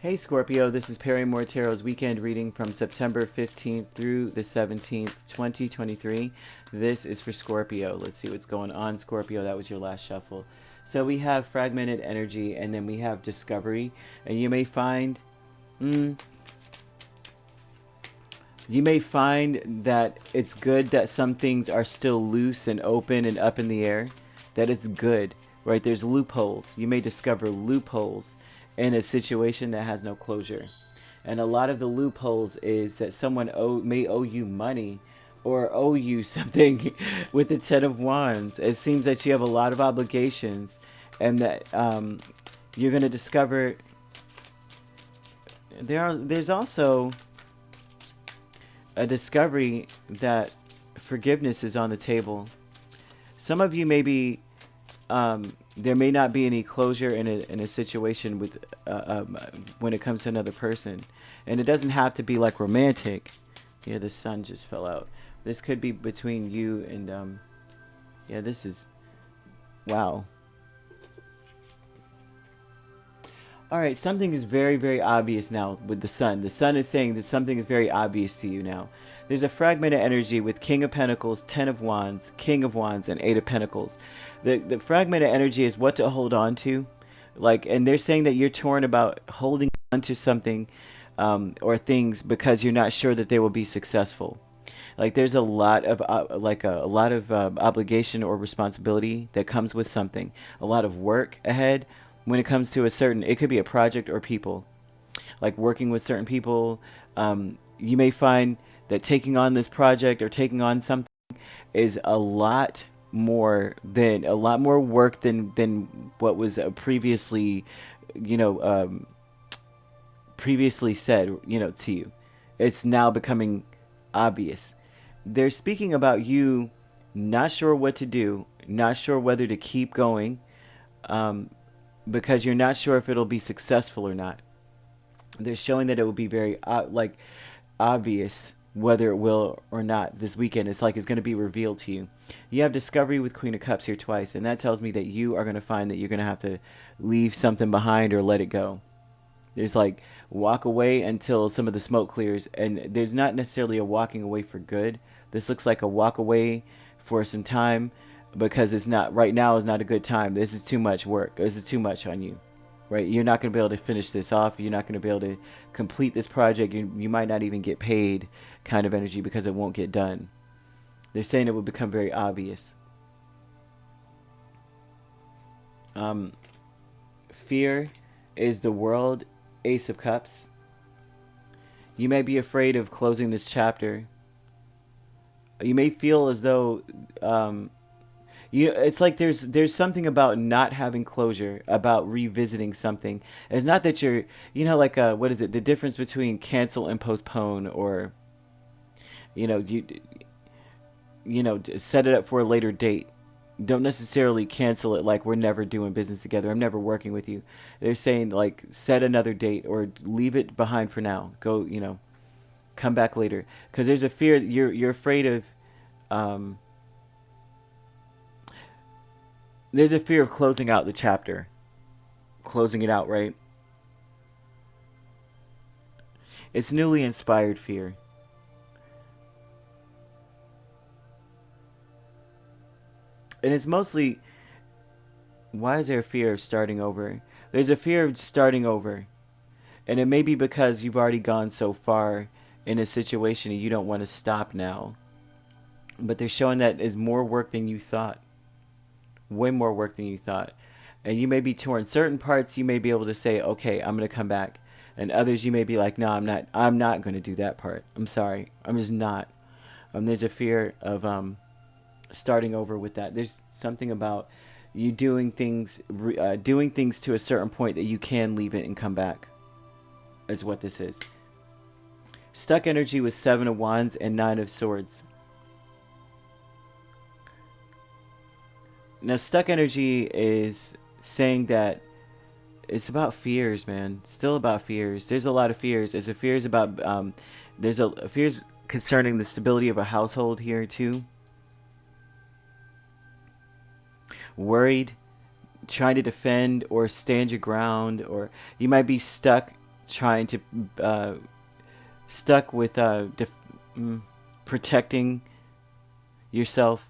Hey Scorpio, this is Perrymore Tarot's weekend reading from September 15th through the 17th, 2023. This is for Scorpio. Let's see what's going on, Scorpio. That was your last shuffle. So we have fragmented energy, and then we have discovery. And you may find that it's good that some things are still loose and open and up in the air. That it's good, right? There's loopholes. You may discover loopholes in a situation that has no closure. And a lot of the loopholes is that someone may owe you money or owe you something with the Ten of Wands. It seems that you have a lot of obligations, and that you're going to discover there's also a discovery that forgiveness is on the table. Some of you may be there may not be any closure in a situation with when it comes to another person, and it doesn't have to be like romantic. Yeah, the sun just fell out. This could be between you and yeah, this is wow. All right, something is very, very obvious now with the sun. The sun is saying that something is very obvious to you now. There's a fragmented energy with King of Pentacles, Ten of Wands, King of Wands, and Eight of Pentacles. The fragmented energy is what to hold on to. And they're saying that you're torn about holding on to something or things because you're not sure that they will be successful. Like there's a lot of obligation or responsibility that comes with something. A lot of work ahead. When it comes to it could be a project or people, like working with certain people. You may find that taking on this project or taking on something is a lot more work than what was previously said, to you. It's now becoming obvious. They're speaking about you not sure what to do, not sure whether to keep going, because you're not sure if it'll be successful or not. They're showing that it will be very obvious whether it will or not this weekend. It's going to be revealed to you. You have discovery with Queen of Cups here twice, and that tells me that you are going to find that you're going to have to leave something behind or let it go. There's walk away until some of the smoke clears, and there's not necessarily a walking away for good. This looks like a walk away for some time, because it's not right now is not a good time. This is too much work. This is too much on you, right? You're not going to be able to finish this off. You're not going to be able to complete this project. You might not even get paid, kind of energy, because it won't get done. They're saying it will become very obvious. Fear is the World, Ace of Cups. You may be afraid of closing this chapter. You may feel as though it's like there's something about not having closure, about revisiting something. It's not that you're, what is it? The difference between cancel and postpone, or, set it up for a later date. Don't necessarily cancel it like we're never doing business together. I'm never working with you. They're saying set another date or leave it behind for now. Go, come back later. Because there's a fear you're afraid of. There's a fear of closing out the chapter. Closing it out, right? It's newly inspired fear. And it's mostly, why is there a fear of starting over? There's a fear of starting over. And it may be because you've already gone so far in a situation and you don't want to stop now. But they're showing that is more work than you thought. Way more work than you thought. And you may be torn. Certain parts you may be able to say, okay, I'm going to come back. And others you may be like, no, I'm not going to do that part. I'm sorry. I'm just not. There's a fear of starting over with that. There's something about you doing things to a certain point that you can leave it and come back, is what this is. Stuck energy with Seven of Wands and Nine of Swords. Now, stuck energy is saying that it's about fears, man. Still about fears. There's a lot of fears. There's fears about there's fears concerning the stability of a household here too. Worried, trying to defend or stand your ground, or you might be stuck trying to stuck with protecting yourself,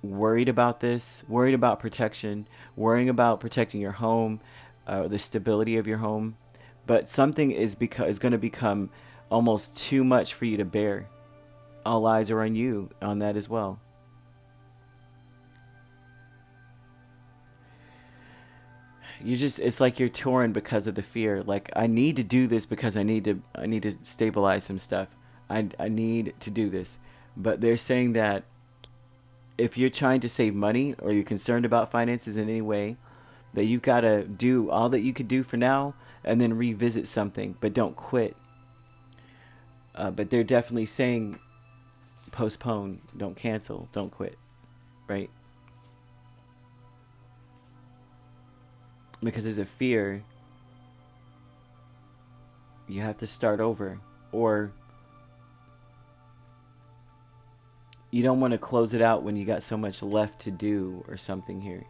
worried about this, worried about protection, worrying about protecting your home, the stability of your home. But something is going to become almost too much for you to bear. All eyes are on you on that as well. It's like you're torn because of the fear. Like, I need to do this because I need to stabilize some stuff. I need to do this. But they're saying that if you're trying to save money or you're concerned about finances in any way, that you've got to do all that you could do for now and then revisit something, but don't quit. But they're definitely saying postpone, don't cancel, don't quit, right? Because there's a fear you have to start over, or you don't want to close it out when you got so much left to do or something here.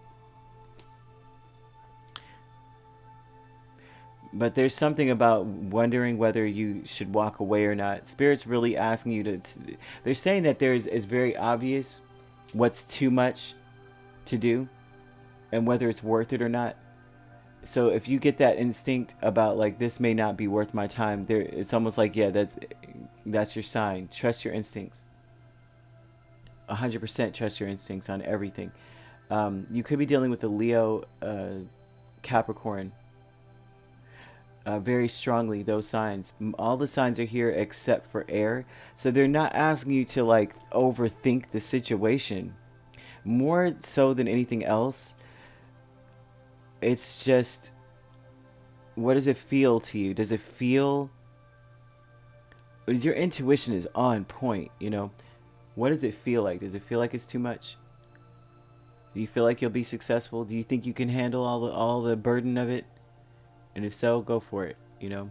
But there's something about wondering whether you should walk away or not. Spirit's really asking you to they're saying that it's very obvious what's too much to do and whether it's worth it or not. So if you get that instinct about, like, this may not be worth my time, it's almost like, yeah, that's your sign. Trust your instincts. 100% trust your instincts on everything. You could be dealing with a Leo, Capricorn. Very strongly, those signs. All the signs are here except for air. So they're not asking you to, like, overthink the situation. More so than anything else, it's just, what does it feel to you? Does it feel... Your intuition is on point, you know? What does it feel like? Does it feel like it's too much? Do you feel like you'll be successful? Do you think you can handle all the burden of it? And if so, go for it, you know?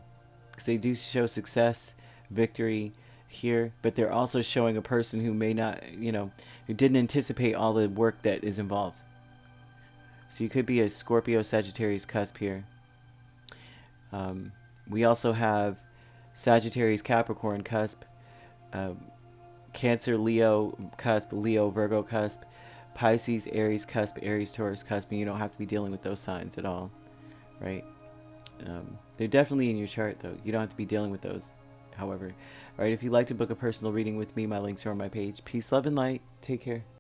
Because they do show success, victory here, but they're also showing a person who may not, you know, who didn't anticipate all the work that is involved. So you could be a Scorpio Sagittarius cusp here. We also have Sagittarius Capricorn cusp, Cancer Leo cusp, Leo Virgo cusp, Pisces Aries cusp, Aries Taurus cusp, and you don't have to be dealing with those signs at all, right? They're definitely in your chart, though. You don't have to be dealing with those, however. All right, if you'd like to book a personal reading with me, my links are on my page. Peace, love, and light. Take care.